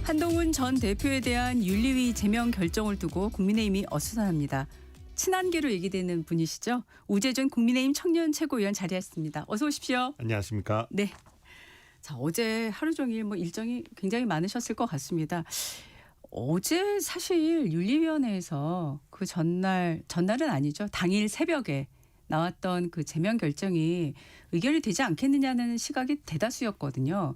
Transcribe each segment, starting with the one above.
한동훈 전 대표에 대한 윤리위 제명 결정을 두고 국민의힘이 어수선합니다. 친한계로 얘기되는 분이시죠. 우재준 국민의힘 청년 최고위원 자리했습니다. 어서 오십시오. 안녕하십니까. 네. 자, 어제 하루 종일 일정이 굉장히 많으셨을 것 같습니다. 어제 사실 윤리위원회에서 그 전날은 아니죠. 당일 새벽에 나왔던 그 제명 결정이 의결이 되지 않겠느냐는 시각이 대다수였거든요.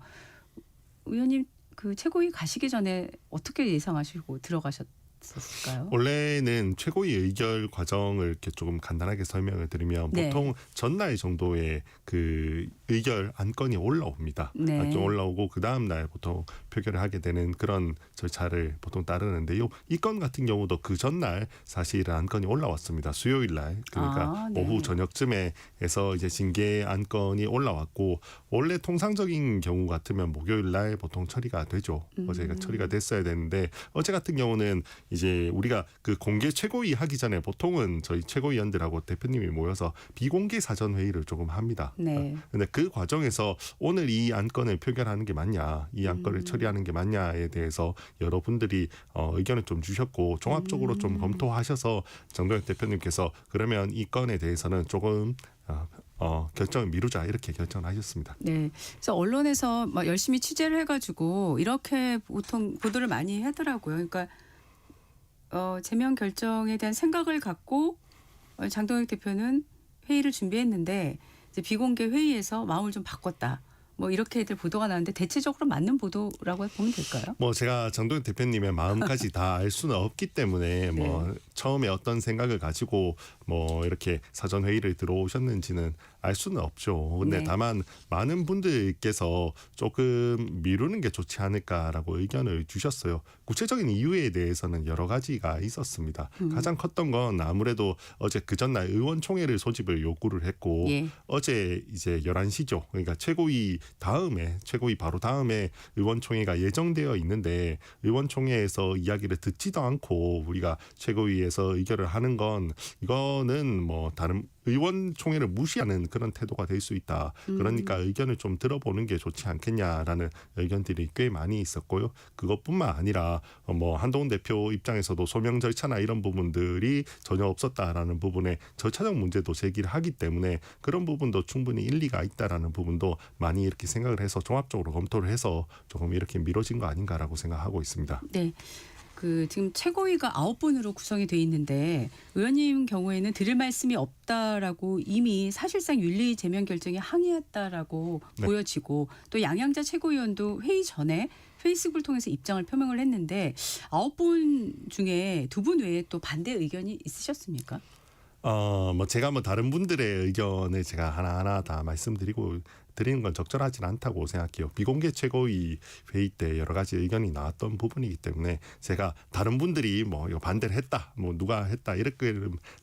의원님 그 최고위 가시기 전에 어떻게 예상하시고 들어가셨을까요? 원래는 최고위 의결 과정을 이렇게 조금 간단하게 설명을 드리면 네. 보통 전날 정도에 그 의결 안건이 올라옵니다. 네. 안건이 올라오고 그 다음 날 보통 표결을 하게 되는 그런 절차를 보통 따르는데요. 이 건 같은 경우도 그 전날 사실 안건이 올라왔습니다. 수요일 날 그러니까 네. 오후 저녁쯤에 해서 이제 징계 안건이 올라왔고 원래 통상적인 경우 같으면 목요일 날 보통 처리가 되죠. 어제가 처리가 됐어야 되는데 어제 같은 경우는 이제 우리가 그 공개 최고위 하기 전에 보통은 저희 최고위원들하고 대표님이 모여서 비공개 사전 회의를 조금 합니다. 네. 근데 그 과정에서 오늘 이 안건을 표결하는 게 맞냐, 이 안건을 처리하는 게 맞냐에 대해서 여러분들이 의견을 좀 주셨고 종합적으로 좀 검토하셔서 정동영 대표님께서 그러면 이 건에 대해서는 조금 결정을 미루자 이렇게 결정을 하셨습니다. 네. 그래서 언론에서 열심히 취재를 해가지고 이렇게 보통 보도를 많이 하더라고요. 그러니까 제명 결정에 대한 생각을 갖고 장동혁 대표는 회의를 준비했는데 이제 비공개 회의에서 마음을 좀 바꿨다. 이렇게들 보도가 나왔는데 대체적으로 맞는 보도라고 보면 될까요? 제가 정동영 대표님의 마음까지 다 알 수는 없기 때문에 네. 처음에 어떤 생각을 가지고 이렇게 사전 회의를 들어오셨는지는 알 수는 없죠. 근데 네. 다만 많은 분들께서 조금 미루는 게 좋지 않을까라고 의견을 주셨어요. 구체적인 이유에 대해서는 여러 가지가 있었습니다. 가장 컸던 건 아무래도 어제 그 전날 의원총회를 소집을 요구를 했고 예. 어제 이제 11시죠. 그러니까 최고위 바로 다음에 의원총회가 예정되어 있는데 의원총회에서 이야기를 듣지도 않고 우리가 최고위에서 의결을 하는 건 이거는 다른 의원총회를 무시하는 그런 태도가 될 수 있다. 그러니까 의견을 좀 들어보는 게 좋지 않겠냐라는 의견들이 꽤 많이 있었고요. 그것뿐만 아니라 한동훈 대표 입장에서도 소명 절차나 이런 부분들이 전혀 없었다라는 부분에 절차적 문제도 제기를 하기 때문에 그런 부분도 충분히 일리가 있다라는 부분도 많이 이렇게 생각을 해서 종합적으로 검토를 해서 조금 이렇게 미뤄진 거 아닌가라고 생각하고 있습니다. 네. 지금 최고위가 9분으로 구성이 돼 있는데 의원님 경우에는 드릴 말씀이 없다라고 이미 사실상 윤리 제명 결정에 항의했다라고 네. 보여지고 또 양양자 최고위원도 회의 전에 페이스북을 통해서 입장을 표명을 했는데 9분 중에 2분 외에 또 반대 의견이 있으셨습니까? 제가 다른 분들의 의견을 제가 하나하나 다 드리는 건 적절하진 않다고 생각해요. 비공개 최고위 회의 때 여러 가지 의견이 나왔던 부분이기 때문에 제가 다른 분들이 이거 반대를 했다, 누가 했다 이렇게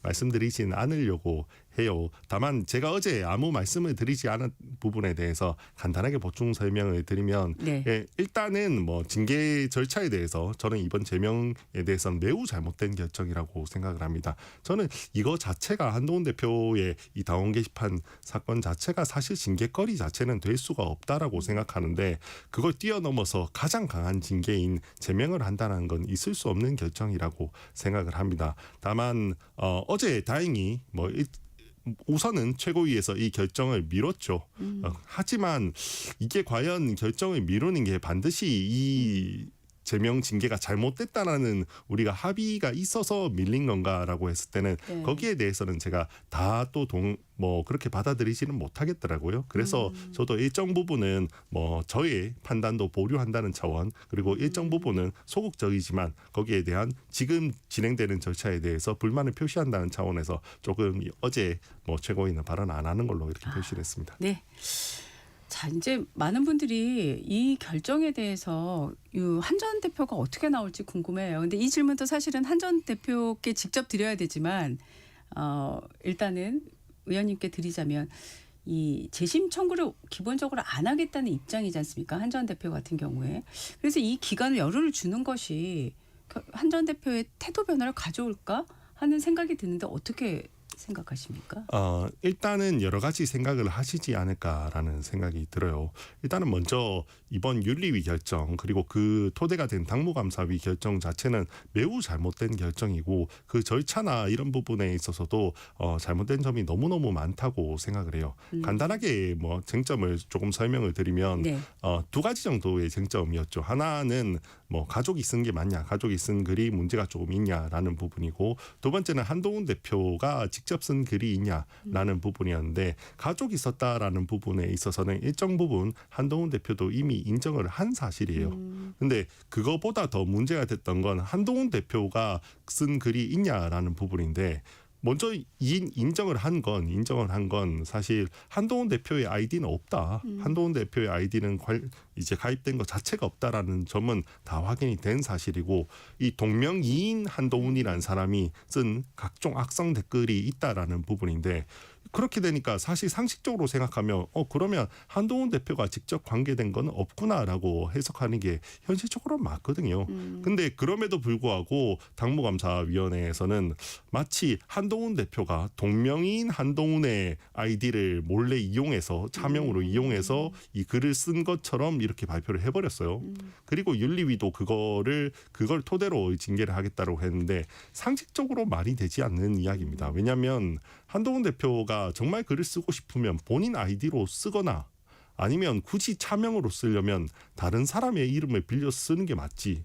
말씀드리진 않으려고 해요. 다만 제가 어제 아무 말씀을 드리지 않은 부분에 대해서 간단하게 보충 설명을 드리면 네. 일단은 징계 절차에 대해서 저는 이번 제명에 대해서는 매우 잘못된 결정이라고 생각을 합니다. 저는 이거 자체가 한동훈 대표의 이 당원 게시판 사건 자체가 사실 징계거리 자체는 될 수가 없다라고 생각하는데 그걸 뛰어넘어서 가장 강한 징계인 제명을 한다는 건 있을 수 없는 결정이라고 생각을 합니다. 다만 어제 다행히 우선은 최고위에서 이 결정을 미뤘죠. 하지만 이게 과연 결정을 미루는 게 반드시 이 제명 징계가 잘못됐다라는 우리가 합의가 있어서 밀린 건가라고 했을 때는 네. 거기에 대해서는 제가 다 또 그렇게 받아들이지는 못하겠더라고요. 그래서 저도 일정 부분은 저의 판단도 보류한다는 차원 그리고 일정 부분은 소극적이지만 거기에 대한 지금 진행되는 절차에 대해서 불만을 표시한다는 차원에서 조금 어제 최고위는 발언 안 하는 걸로 이렇게 표시를 했습니다. 네. 자, 이제 많은 분들이 이 결정에 대해서 한 전 대표가 어떻게 나올지 궁금해요. 근데 이 질문도 사실은 한 전 대표께 직접 드려야 되지만 일단은 의원님께 드리자면 이 재심 청구를 기본적으로 안 하겠다는 입장이지 않습니까? 한 전 대표 같은 경우에. 그래서 이 기간을 열흘을 주는 것이 한 전 대표의 태도 변화를 가져올까 하는 생각이 드는데 어떻게 생각하십니까? 일단은 여러 가지 생각을 하시지 않을까라는 생각이 들어요. 일단은 먼저 이번 윤리위 결정 그리고 그 토대가 된 당무감사위 결정 자체는 매우 잘못된 결정이고 그 절차나 이런 부분에 있어서도 잘못된 점이 너무너무 많다고 생각을 해요. 간단하게 뭐 쟁점을 조금 설명을 드리면 네. 두 가지 정도의 쟁점이었죠. 하나는 뭐 가족이 쓴 게 맞냐, 가족이 쓴 글이 문제가 조금 있냐라는 부분이고 두 번째는 한동훈 대표가 직접 쓴 글이 있냐라는 부분이었는데 가족이 썼다라는 부분에 있어서는 일정 부분 한동훈 대표도 이미 인정을 한 사실이에요. 근데 그거보다 더 문제가 됐던 건 한동훈 대표가 쓴 글이 있냐라는 부분인데 먼저 인정을 한 건 사실 한동훈 대표의 아이디는 없다. 한동훈 대표의 아이디는 이제 가입된 것 자체가 없다라는 점은 다 확인이 된 사실이고 이 동명이인 한동훈이라는 사람이 쓴 각종 악성 댓글이 있다라는 부분인데 그렇게 되니까 사실 상식적으로 생각하면 그러면 한동훈 대표가 직접 관계된 건 없구나라고 해석하는 게 현실적으로 맞거든요. 근데 그럼에도 불구하고 당무감사위원회에서는 마치 한동훈 대표가 동명이인 한동훈의 아이디를 몰래 이용해서 차명으로 이용해서 이 글을 쓴 것처럼 이렇게 발표를 해버렸어요. 그리고 윤리위도 그걸 토대로 징계를 하겠다고 했는데 상식적으로 말이 되지 않는 이야기입니다. 왜냐하면 한동훈 대표가 정말 글을 쓰고 싶으면 본인 아이디로 쓰거나 아니면 굳이 차명으로 쓰려면 다른 사람의 이름을 빌려 쓰는 게 맞지.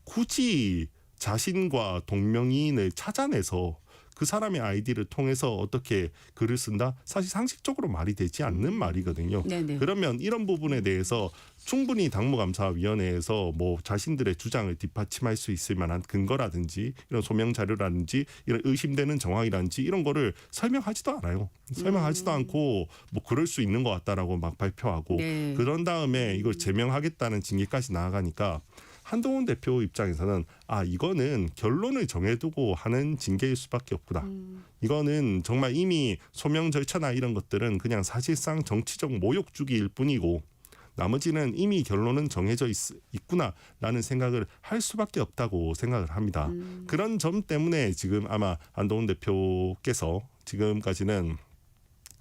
굳이 자신과 동명이인을 찾아내서 그 사람의 아이디를 통해서 어떻게 글을 쓴다? 사실 상식적으로 말이 되지 않는 말이거든요. 네네. 그러면 이런 부분에 대해서 충분히 당무감사위원회에서 뭐 자신들의 주장을 뒷받침할 수 있을 만한 근거라든지 이런 소명 자료라든지 이런 의심되는 정황이라든지 이런 거를 설명하지도 않아요. 설명하지도 않고 뭐 그럴 수 있는 것 같다라고 막 발표하고 네. 그런 다음에 이걸 제명하겠다는 징계까지 나아가니까 한동훈 대표 입장에서는 이거는 결론을 정해두고 하는 징계일 수밖에 없구나. 이거는 정말 이미 소명 절차나 이런 것들은 그냥 사실상 정치적 모욕주기일 뿐이고 나머지는 이미 결론은 정해져 있구나라는 생각을 할 수밖에 없다고 생각을 합니다. 그런 점 때문에 지금 아마 한동훈 대표께서 지금까지는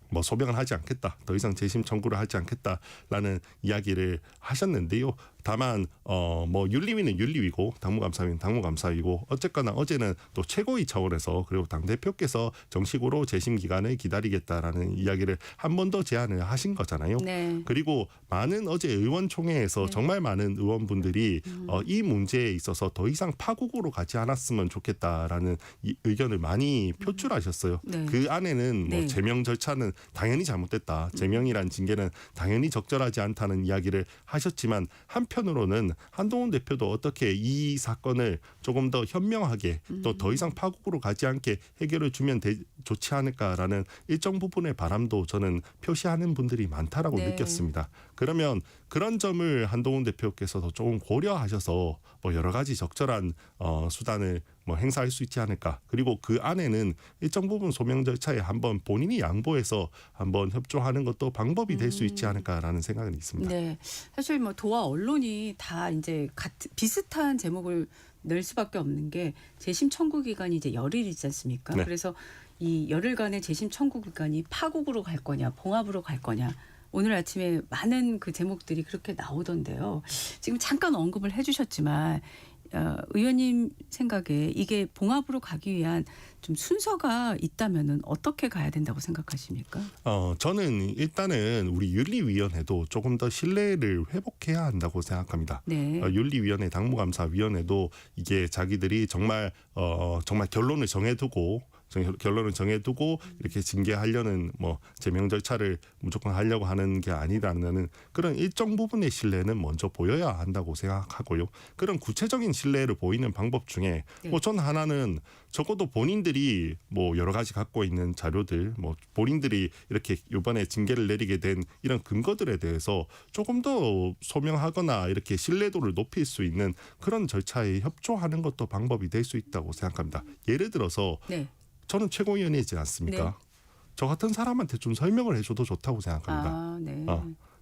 뭐 소명을 하지 않겠다. 더 이상 재심 청구를 하지 않겠다라는 이야기를 하셨는데요. 다만 뭐 윤리위는 윤리위고 당무감사위는 당무감사위고 어쨌거나 어제는 또 최고위 차원에서 그리고 당대표께서 정식으로 재심 기간을 기다리겠다라는 이야기를 한 번 더 제안을 하신 거잖아요. 네. 그리고 많은 어제 의원총회에서 정말 많은 의원분들이 이 문제에 있어서 더 이상 파국으로 가지 않았으면 좋겠다라는 의견을 많이 표출하셨어요. 네. 그 안에는 뭐 네. 제명 절차는 당연히 잘못됐다. 제명이란 징계는 당연히 적절하지 않다는 이야기를 하셨지만 한편으로는 한동훈 대표도 어떻게 이 사건을 조금 더 현명하게 또 더 이상 파국으로 가지 않게 해결을 주면 좋지 않을까라는 일정 부분의 바람도 저는 표시하는 분들이 많다라고 네. 느꼈습니다. 그러면 그런 점을 한동훈 대표께서도 조금 고려하셔서 뭐 여러 가지 적절한 수단을 뭐 행사할 수 있지 않을까. 그리고 그 안에는 일정 부분 소명 절차에 한번 본인이 양보해서 한번 협조하는 것도 방법이 될 수 있지 않을까라는 생각은 있습니다. 네. 사실 뭐 도와 언론이 다 이제 비슷한 제목을 낼 수밖에 없는 게 재심 청구 기간이 이제 열흘이지 않습니까? 네. 그래서 이 열흘간의 재심 청구 기간이 파국으로 갈 거냐, 봉합으로 갈 거냐. 오늘 아침에 많은 그 제목들이 그렇게 나오던데요. 지금 잠깐 언급을 해주셨지만 의원님 생각에 이게 봉합으로 가기 위한 좀 순서가 있다면은 어떻게 가야 된다고 생각하십니까? 저는 일단은 우리 윤리위원회도 조금 더 신뢰를 회복해야 한다고 생각합니다. 네. 윤리위원회 당무감사위원회도 이게 자기들이 정말 결론을 정해두고 이렇게 징계하려는 뭐 제명 절차를 무조건 하려고 하는 게 아니라는 그런 일정 부분의 신뢰는 먼저 보여야 한다고 생각하고요. 그런 구체적인 신뢰를 보이는 방법 중에 네. 뭐 전 하나는 적어도 본인들이 뭐 여러 가지 갖고 있는 자료들, 뭐 본인들이 이렇게 이번에 징계를 내리게 된 이런 근거들에 대해서 조금 더 소명하거나 이렇게 신뢰도를 높일 수 있는 그런 절차에 협조하는 것도 방법이 될 수 있다고 생각합니다. 예를 들어서 네. 저는 최고위원이지 않습니까? 네. 저 같은 사람한테 좀 설명을 해줘도 좋다고 생각합니다. 네.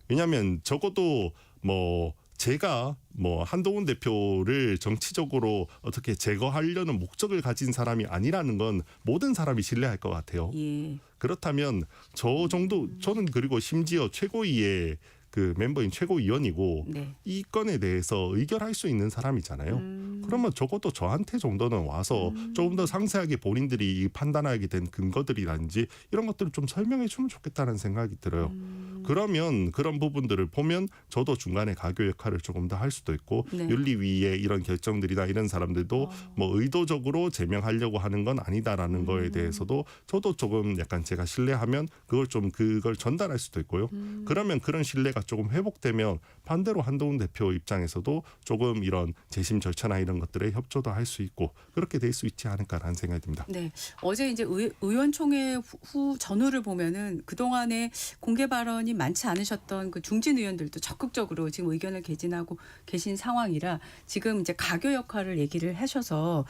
왜냐하면 적어도 뭐 제가 뭐 한동훈 대표를 정치적으로 어떻게 제거하려는 목적을 가진 사람이 아니라는 건 모든 사람이 신뢰할 것 같아요. 예. 그렇다면 저 정도 저는 그리고 심지어 최고위의 그 멤버인 최고위원이고 네. 이 건에 대해서 의결할 수 있는 사람이잖아요. 그러면 적어도 저한테 정도는 와서 조금 더 상세하게 본인들이 판단하게 된 근거들이라든지 이런 것들을 좀 설명해 주면 좋겠다는 생각이 들어요. 그러면 그런 부분들을 보면 저도 중간에 가교 역할을 조금 더 할 수도 있고 네. 윤리위의 이런 결정들이나 이런 사람들도 뭐 의도적으로 제명하려고 하는 건 아니다라는 거에 대해서도 저도 조금 약간 제가 신뢰하면 그걸 전달할 수도 있고요. 그러면 그런 신뢰가 조금 회복되면 반대로 한동훈 대표 입장에서도 조금 이런 재심 절차나 이런 것들에 협조도 할 수 있고 그렇게 될 수 있지 않을까라는 생각이 듭니다. 네. 어제 이제 의원총회 후 전후를 보면은 그동안에 공개 발언이 많지 않으셨던 그 중진 의원들도 적극적으로 지금 의견을 개진하고 계신 상황이라 지금 이제 가교 역할을 얘기를 하셔서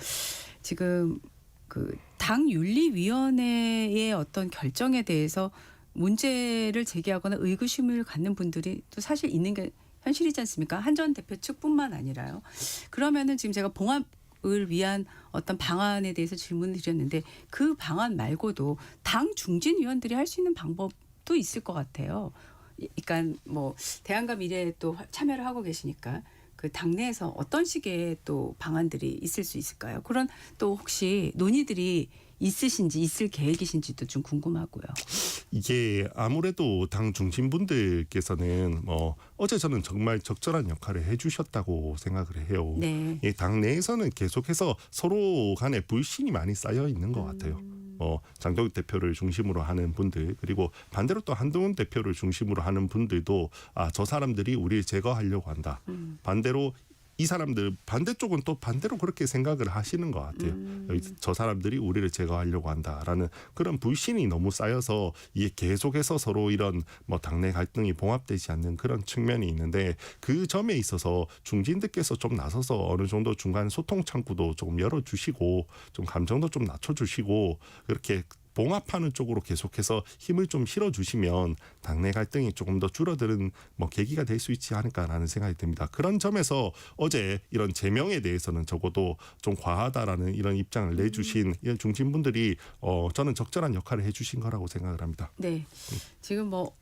지금 그 당 윤리위원회의 어떤 결정에 대해서 문제를 제기하거나 의구심을 갖는 분들이 또 사실 있는 게 현실이지 않습니까? 한 전 대표 측뿐만 아니라요. 그러면은 지금 제가 봉합을 위한 어떤 방안에 대해서 질문을 드렸는데 그 방안 말고도 당 중진 위원들이 할 수 있는 방법도 있을 것 같아요. 그러니까 뭐 대안과 미래에 또 참여를 하고 계시니까 그 당내에서 어떤 식의 또 방안들이 있을 수 있을까요? 그런 또 혹시 논의들이 있으신지 있을 계획이신지도 좀 궁금하고요. 이게 아무래도 당 중심분들께서는 어제 저는 정말 적절한 역할을 해주셨다고 생각을 해요. 네. 이 당 내에서는 계속해서 서로 간에 불신이 많이 쌓여 있는 것 같아요. 장동혁 대표를 중심으로 하는 분들 그리고 반대로 또 한동훈 대표를 중심으로 하는 분들도 저 사람들이 우리를 제거하려고 한다. 반대로 이 사람들 반대쪽은 또 반대로 그렇게 생각을 하시는 것 같아요. 저 사람들이 우리를 제거하려고 한다라는 그런 불신이 너무 쌓여서 이게 계속해서 서로 이런 뭐 당내 갈등이 봉합되지 않는 그런 측면이 있는데 그 점에 있어서 중진들께서 좀 나서서 어느 정도 중간 소통 창구도 조금 열어주시고 좀 감정도 좀 낮춰주시고 그렇게 봉합하는 쪽으로 계속해서 힘을 좀 실어주시면 당내 갈등이 조금 더 줄어드는 계기가 될 수 있지 않을까라는 생각이 듭니다. 그런 점에서 어제 이런 제명에 대해서는 적어도 좀 과하다라는 이런 입장을 내주신 이런 중진분들이 저는 적절한 역할을 해주신 거라고 생각을 합니다. 네. 지금 뭐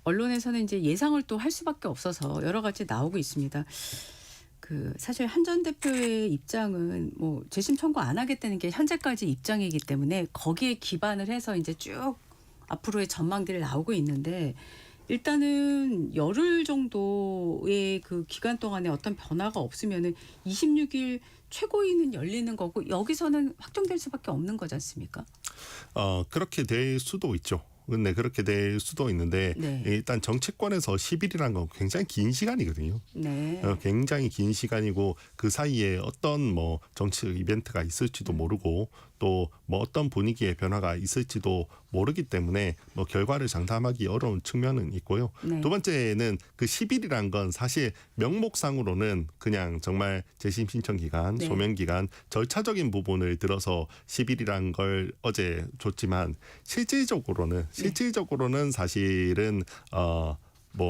언론에서는 이제 예상을 또 할 수밖에 없어서 여러 가지 나오고 있습니다. 그 사실 한 전 대표의 입장은 뭐 재심 청구 안 하겠다는 게 현재까지 입장이기 때문에 거기에 기반을 해서 이제 쭉 앞으로의 전망들이 나오고 있는데 일단은 열흘 정도의 그 기간 동안에 어떤 변화가 없으면은 26일 최고위는 열리는 거고 여기서는 확정될 수밖에 없는 거지 않습니까? 그렇게 될 수도 있죠. 근데 그렇게 될 수도 있는데 네. 일단 정치권에서 10일이라는 건 굉장히 긴 시간이거든요. 네. 굉장히 긴 시간이고 그 사이에 어떤 정치 이벤트가 있을지도 모르고 또 어떤 분위기의 변화가 있을지도 모르기 때문에 결과를 장담하기 어려운 측면은 있고요. 네. 두 번째는 그 10일이란 건 사실 명목상으로는 그냥 정말 재심 신청 기간, 네. 소명 기간, 절차적인 부분을 들어서 10일이란 걸 어제 줬지만 실질적으로는 사실은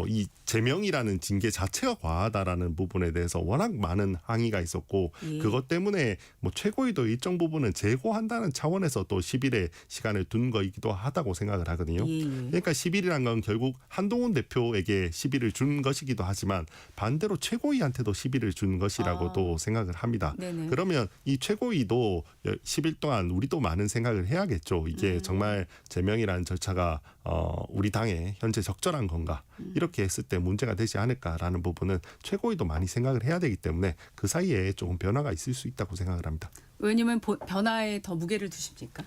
이 제명이라는 징계 자체가 과하다라는 부분에 대해서 워낙 많은 항의가 있었고 예. 그것 때문에 최고위도 일정 부분은 제고한다는 차원에서 또 10일의 시간을 둔 거이기도 하다고 생각을 하거든요. 예. 그러니까 10일이란 건 결국 한동훈 대표에게 10일을 준 것이기도 하지만 반대로 최고위한테도 10일을 준 것이라고도 생각을 합니다. 네네. 그러면 이 최고위도 10일 동안 우리도 많은 생각을 해야겠죠. 이게 정말 제명이라는 절차가 우리 당에 현재 적절한 건가? 이렇게 했을 때 문제가 되지 않을까라는 부분은 최고위도 많이 생각을 해야 되기 때문에 그 사이에 조금 변화가 있을 수 있다고 생각을 합니다. 의원님은 변화에 더 무게를 두십니까?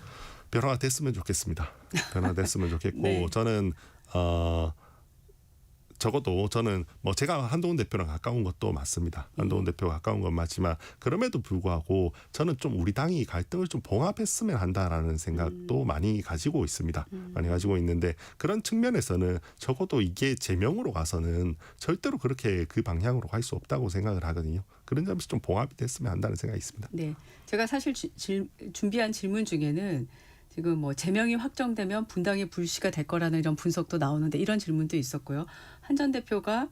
변화가 됐으면 좋겠습니다. 변화됐으면 좋겠고 네. 저는 적어도 저는 제가 한동훈 대표랑 가까운 것도 맞습니다. 한동훈 대표가 가까운 건 맞지만 그럼에도 불구하고 저는 좀 우리 당이 갈등을 좀 봉합했으면 한다라는 생각도 많이 가지고 있습니다. 많이 가지고 있는데 그런 측면에서는 적어도 이게 제명으로 가서는 절대로 그렇게 그 방향으로 갈 수 없다고 생각을 하거든요. 그런 점에서 좀 봉합이 됐으면 한다는 생각이 있습니다. 네. 제가 사실 준비한 질문 중에는 지금 제명이 확정되면 분당이 불씨가 될 거라는 이런 분석도 나오는데 이런 질문도 있었고요. 한 전 대표가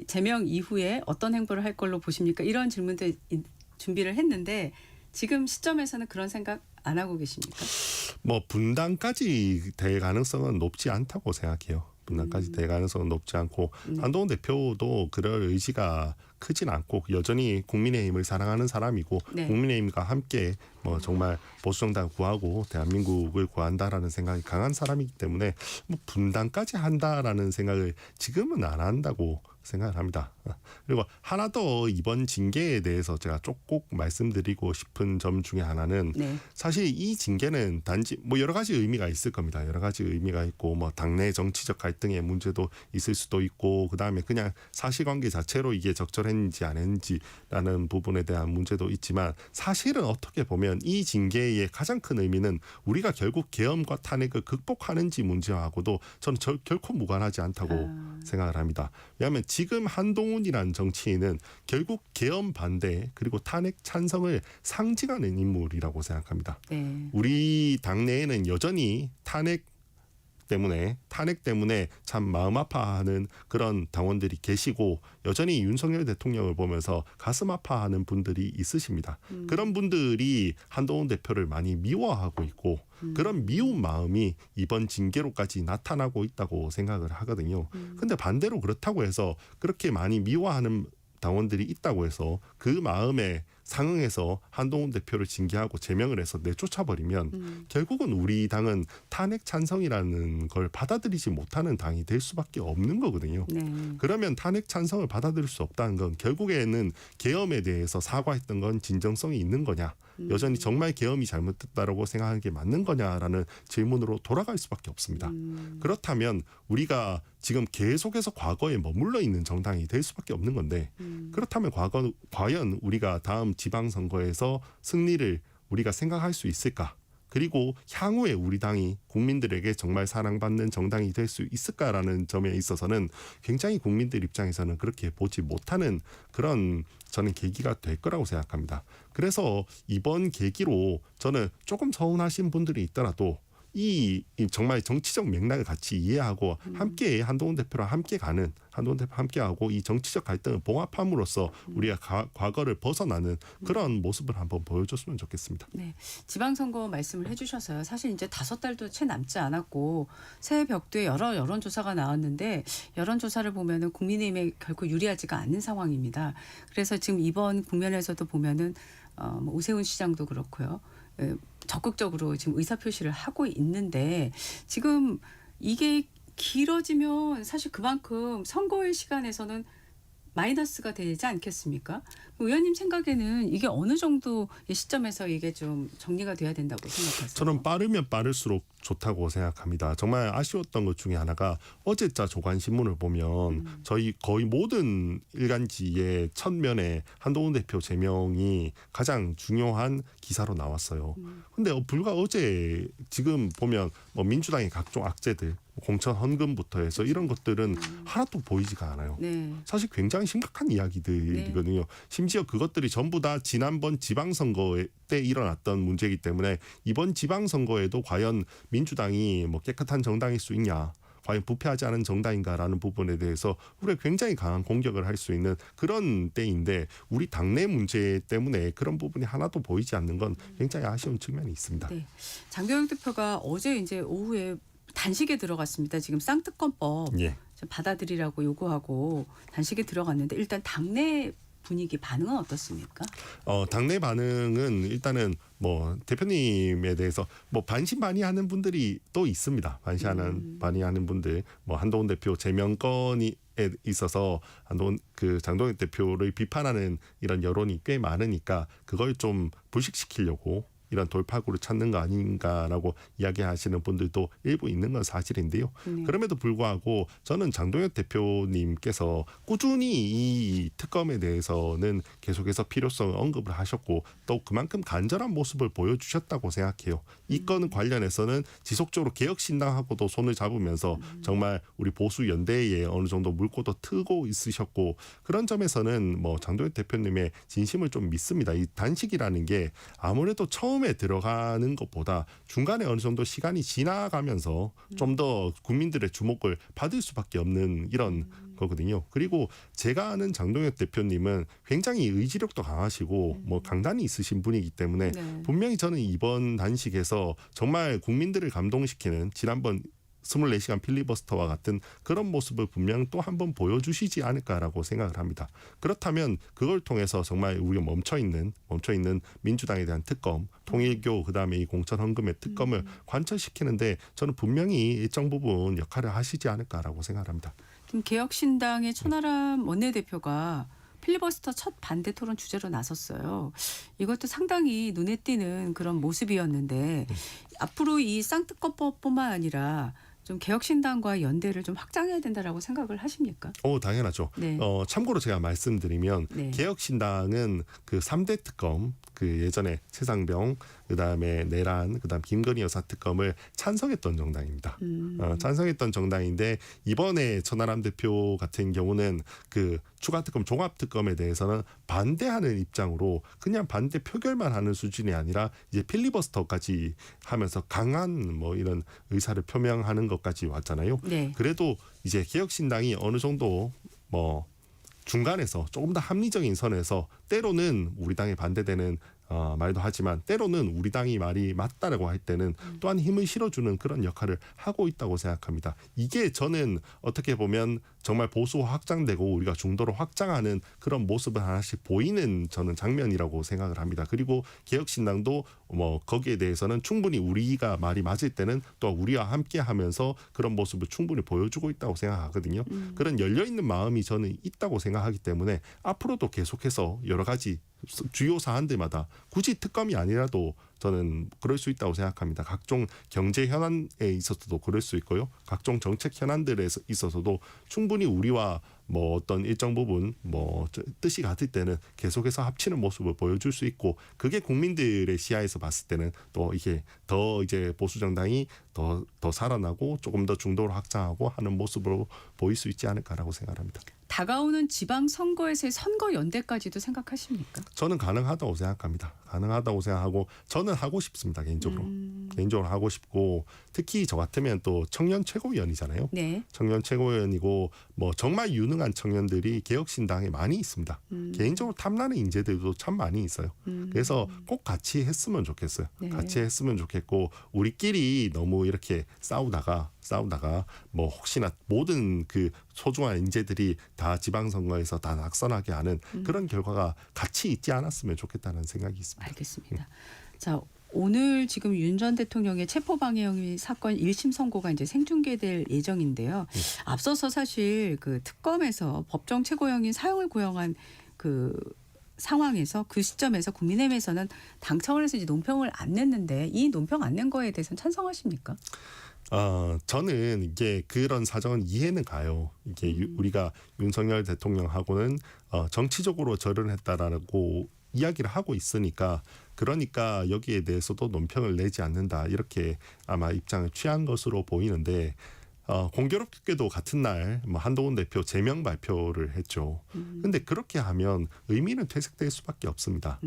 제명 이후에 어떤 행보를 할 걸로 보십니까? 이런 질문도 준비를 했는데 지금 시점에서는 그런 생각 안 하고 계십니까? 뭐 분당까지 될 가능성은 높지 않다고 생각해요. 분당까지 될 가능성은 높지 않고 네. 한동훈 대표도 그럴 의지가 크진 않고 여전히 국민의힘을 사랑하는 사람이고 네. 국민의힘과 함께 뭐 정말 보수정당 구하고 대한민국을 구한다라는 생각이 강한 사람이기 때문에 뭐 분당까지 한다라는 생각을 지금은 안 한다고 생각을 합니다. 그리고 하나 더 이번 징계에 대해서 제가 꼭 말씀드리고 싶은 점 중에 하나는 네. 사실 이 징계는 단지 뭐 여러 가지 의미가 있을 겁니다. 여러 가지 의미가 있고 뭐 당내 정치적 갈등의 문제도 있을 수도 있고 그다음에 그냥 사실관계 자체로 이게 적절했는지 안 했는지라는 부분에 대한 문제도 있지만 사실은 어떻게 보면 이 징계의 가장 큰 의미는 우리가 결국 계엄과 탄핵을 극복하는지 문제하고도 저는 결코 무관하지 않다고 생각을 합니다. 왜냐하면 지금 한동훈이라는 정치인은 결국 계엄 반대 그리고 탄핵 찬성을 상징하는 인물이라고 생각합니다. 네. 우리 당내에는 여전히 탄핵 때문에 참 마음 아파하는 그런 당원들이 계시고 여전히 윤석열 대통령을 보면서 가슴 아파하는 분들이 있으십니다. 그런 분들이 한동훈 대표를 많이 미워하고 있고 그런 미운 마음이 이번 징계로까지 나타나고 있다고 생각을 하거든요. 근데 반대로 그렇다고 해서 그렇게 많이 미워하는 당원들이 있다고 해서 그 마음에 상응해서 한동훈 대표를 징계하고 제명을 해서 내쫓아버리면 결국은 우리 당은 탄핵 찬성이라는 걸 받아들이지 못하는 당이 될 수밖에 없는 거거든요. 네. 그러면 탄핵 찬성을 받아들일 수 없다는 건 결국에는 계엄에 대해서 사과했던 건 진정성이 있는 거냐, 여전히 정말 계엄이 잘못됐다라고 생각하는 게 맞는 거냐라는 질문으로 돌아갈 수밖에 없습니다. 그렇다면 우리가 지금 계속해서 과거에 머물러 있는 정당이 될 수밖에 없는 건데 그렇다면 과연 우리가 다음 지방선거에서 승리를 우리가 생각할 수 있을까? 그리고 향후에 우리 당이 국민들에게 정말 사랑받는 정당이 될 수 있을까라는 점에 있어서는 굉장히 국민들 입장에서는 그렇게 보지 못하는 그런 저는 계기가 될 거라고 생각합니다. 그래서 이번 계기로 저는 조금 서운하신 분들이 있더라도 이 정말 정치적 맥락을 같이 이해하고 함께 한동훈 대표랑 한동훈 대표 함께하고 이 정치적 갈등을 봉합함으로써 우리가 과거를 벗어나는 그런 모습을 한번 보여줬으면 좋겠습니다. 네, 지방선거 말씀을 해주셔서요. 사실 이제 5달도 채 남지 않았고 새해 벽두에 여러 여론조사가 나왔는데 여론조사를 보면은 국민의힘에 결코 유리하지가 않는 상황입니다. 그래서 지금 이번 국면에서도 보면은 뭐 오세훈 시장도 그렇고요. 적극적으로 지금 의사표시를 하고 있는데 지금 이게 길어지면 사실 그만큼 선거일 시간에서는 마이너스가 되지 않겠습니까? 의원님 생각에는 이게 어느 정도의 시점에서 이게 좀 정리가 돼야 된다고 생각하세요? 저는 빠르면 빠를수록 좋다고 생각합니다. 정말 아쉬웠던 것 중에 하나가 어제자 조간신문을 보면 저희 거의 모든 일간지의 첫 면에 한동훈 대표 제명이 가장 중요한 기사로 나왔어요. 근데 불과 어제 지금 보면 뭐 민주당의 각종 악재들 공천 헌금부터 해서 이런 것들은 하나도 보이지가 않아요. 네. 사실 굉장히 심각한 이야기들이거든요. 네. 심지어 그것들이 전부 다 지난번 지방선거 때 일어났던 문제이기 때문에 이번 지방선거에도 과연 민주당이 뭐 깨끗한 정당일 수 있냐, 과연 부패하지 않은 정당인가라는 부분에 대해서 우리가 굉장히 강한 공격을 할 수 있는 그런 때인데 우리 당내 문제 때문에 그런 부분이 하나도 보이지 않는 건 굉장히 아쉬운 측면이 있습니다. 네. 장경영 대표가 어제 이제 오후에 단식에 들어갔습니다. 지금 쌍특검법 예. 받아들이라고 요구하고 단식에 들어갔는데 일단 당내 분위기 반응은 어떻습니까? 당내 반응은 일단은 뭐 대표님에 대해서 뭐 반신반의하는 분들이 또 있습니다. 반신반의하는 분들, 뭐 한동훈 대표 제명건에 있어서 장동혁 대표를 비판하는 이런 여론이 꽤 많으니까 그걸 좀 불식시키려고 이런 돌파구를 찾는 거 아닌가라고 이야기하시는 분들도 일부 있는 건 사실인데요. 그럼에도 불구하고 저는 장동혁 대표님께서 꾸준히 이 특검에 대해서는 계속해서 필요성을 언급을 하셨고 또 그만큼 간절한 모습을 보여주셨다고 생각해요. 이 건 관련해서는 지속적으로 개혁신당하고도 손을 잡으면서 정말 우리 보수 연대에 어느 정도 물꼬도 트고 있으셨고 그런 점에서는 뭐 장동혁 대표님의 진심을 좀 믿습니다. 이 단식이라는 게 아무래도 처음에 들어가는 것보다 중간에 어느 정도 시간이 지나가면서 좀 더 국민들의 주목을 받을 수밖에 없는 이런 거거든요. 그리고 제가 아는 장동혁 대표님은 굉장히 의지력도 강하시고 뭐 강단이 있으신 분이기 때문에 네. 분명히 저는 이번 단식에서 정말 국민들을 감동시키는 지난번 24시간 필리버스터와 같은 그런 모습을 분명 또 한 번 보여주시지 않을까라고 생각을 합니다. 그렇다면 그걸 통해서 정말 우리가 멈춰있는 민주당에 대한 특검, 통일교 그다음에 이 공천 헌금의 특검을 관철시키는데 저는 분명히 일정 부분 역할을 하시지 않을까라고 생각합니다. 좀 개혁신당의 천하람 원내대표가 필리버스터 첫 반대 토론 주제로 나섰어요. 이것도 상당히 눈에 띄는 그런 모습이었는데 앞으로 이 쌍특검법뿐만 아니라 좀 개혁신당과 연대를 좀 확장해야 된다라고 생각을 하십니까? 당연하죠. 네. 참고로 제가 말씀드리면 네. 개혁신당은 그 3대 특검, 그 예전에 최상병, 그다음에 내란, 그다음 김건희 여사 특검을 찬성했던 정당입니다. 찬성했던 정당인데 이번에 천하람 대표 같은 경우는 그 추가 특검, 종합 특검에 대해서는 반대하는 입장으로 그냥 반대 표결만 하는 수준이 아니라 이제 필리버스터까지 하면서 강한 뭐 이런 의사를 표명하는 것까지 왔잖아요. 네. 그래도 이제 개혁신당이 어느 정도 뭐 중간에서 조금 더 합리적인 선에서 때로는 우리 당에 반대되는 말도 하지만 때로는 우리 당이 말이 맞다라고 할 때는 또한 힘을 실어주는 그런 역할을 하고 있다고 생각합니다. 이게 저는 어떻게 보면 정말 보수화 확장되고 우리가 중도로 확장하는 그런 모습을 하나씩 보이는 저는 장면이라고 생각을 합니다. 그리고 개혁신당도 뭐 거기에 대해서는 충분히 우리가 말이 맞을 때는 또 우리와 함께하면서 그런 모습을 충분히 보여주고 있다고 생각하거든요. 그런 열려있는 마음이 저는 있다고 생각하기 때문에 앞으로도 계속해서 여러 가지 주요 사안들마다 굳이 특검이 아니라도 저는 그럴 수 있다고 생각합니다. 각종 경제 현안에 있어서도 그럴 수 있고요. 각종 정책 현안들에 있어서도 충분히 우리와 뭐 어떤 일정 부분 뭐 뜻이 같을 때는 계속해서 합치는 모습을 보여줄 수 있고 그게 국민들의 시야에서 봤을 때는 또 이게 더 이제 보수 정당이 더 살아나고 조금 더 중도로 확장하고 하는 모습으로 보일 수 있지 않을까라고 생각합니다. 다가오는 지방선거에서의 선거 연대까지도 생각하십니까? 저는 가능하다고 생각합니다. 가능하다고 생각하고 저는 하고 싶습니다. 개인적으로. 개인적으로 하고 싶고 특히 저 같으면 또 청년 최고위원이잖아요. 네. 청년 최고위원이고 뭐 정말 유능한 청년들이 개혁신당에 많이 있습니다. 개인적으로 탐나는 인재들도 참 많이 있어요. 그래서 꼭 같이 했으면 좋겠어요. 네. 같이 했으면 좋겠고 우리끼리 너무 이렇게 싸우다가 뭐 혹시나 모든 그 소중한 인재들이 다 지방선거에서 다 낙선하게 하는 그런 결과가 같이 있지 않았으면 좋겠다는 생각이 있습니다. 알겠습니다. 자, 오늘 지금 윤 전 대통령의 체포방해혐의 사건 1심 선고가 이제 생중계될 예정인데요. 앞서서 사실 그 특검에서 법정 최고형인 사형을 구형한 그 상황에서 그 시점에서 국민의힘에서는 당 차원에서 이제 논평을 안 냈는데 이 논평 안 낸 거에 대해서는 찬성하십니까? 저는 이게 그런 사정은 이해는 가요. 이게 우리가 윤석열 대통령하고는 정치적으로 절연했다라고 이야기를 하고 있으니까 그러니까 여기에 대해서도 논평을 내지 않는다 이렇게 아마 입장을 취한 것으로 보이는데 공교롭게도 같은 날 뭐 한동훈 대표 제명 발표를 했죠. 근데 그렇게 하면 의미는 퇴색될 수밖에 없습니다.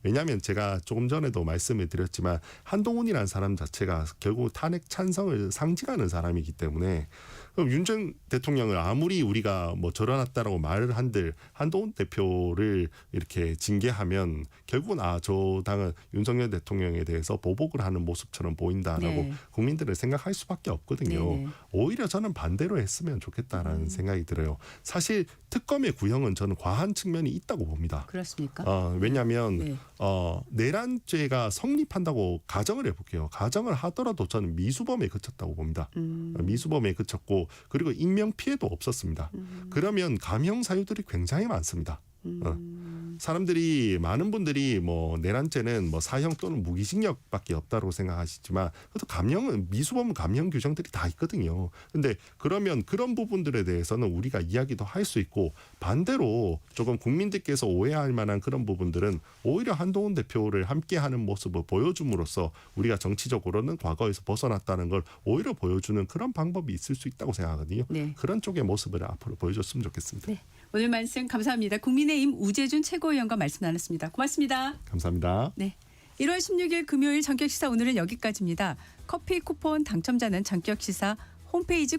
왜냐하면 제가 조금 전에도 말씀을 드렸지만 한동훈이라는 사람 자체가 결국 탄핵 찬성을 상징하는 사람이기 때문에 그럼 윤 전 대통령을 아무리 우리가 뭐 절어놨다라고 말을 한들 한동훈 대표를 이렇게 징계하면 결국은 저 당은 윤석열 대통령에 대해서 보복을 하는 모습처럼 보인다라고 네. 국민들은 생각할 수밖에 없거든요. 네네. 오히려 저는 반대로 했으면 좋겠다라는 생각이 들어요. 사실 특검의 구형은 저는 과한 측면이 있다고 봅니다. 그렇습니까? 왜냐하면 네. 내란죄가 성립한다고 가정을 해볼게요. 가정을 하더라도 저는 미수범에 그쳤다고 봅니다. 미수범에 그쳤고 그리고 인명 피해도 없었습니다. 그러면 감형 사유들이 굉장히 많습니다. 사람들이 많은 분들이 뭐 내란죄는 뭐 사형 또는 무기징역밖에 없다고 생각하시지만 그래도 감형은 미수범 감형 규정들이 다 있거든요. 근데 그러면 그런 부분들에 대해서는 우리가 이야기도 할 수 있고 반대로 조금 국민들께서 오해할 만한 그런 부분들은 오히려 한동훈 대표를 함께하는 모습을 보여줌으로써 우리가 정치적으로는 과거에서 벗어났다는 걸 오히려 보여주는 그런 방법이 있을 수 있다고 생각하거든요. 네. 그런 쪽의 모습을 앞으로 보여줬으면 좋겠습니다. 네. 오늘 말씀 감사합니다. 국민의힘 우재준 최고위원과 말씀 나눴습니다. 고맙습니다. 감사합니다. 네. 1월 16일 금요일 전격시사 오늘은 여기까지입니다. 커피 쿠폰 당첨자는 전격시사 홈페이지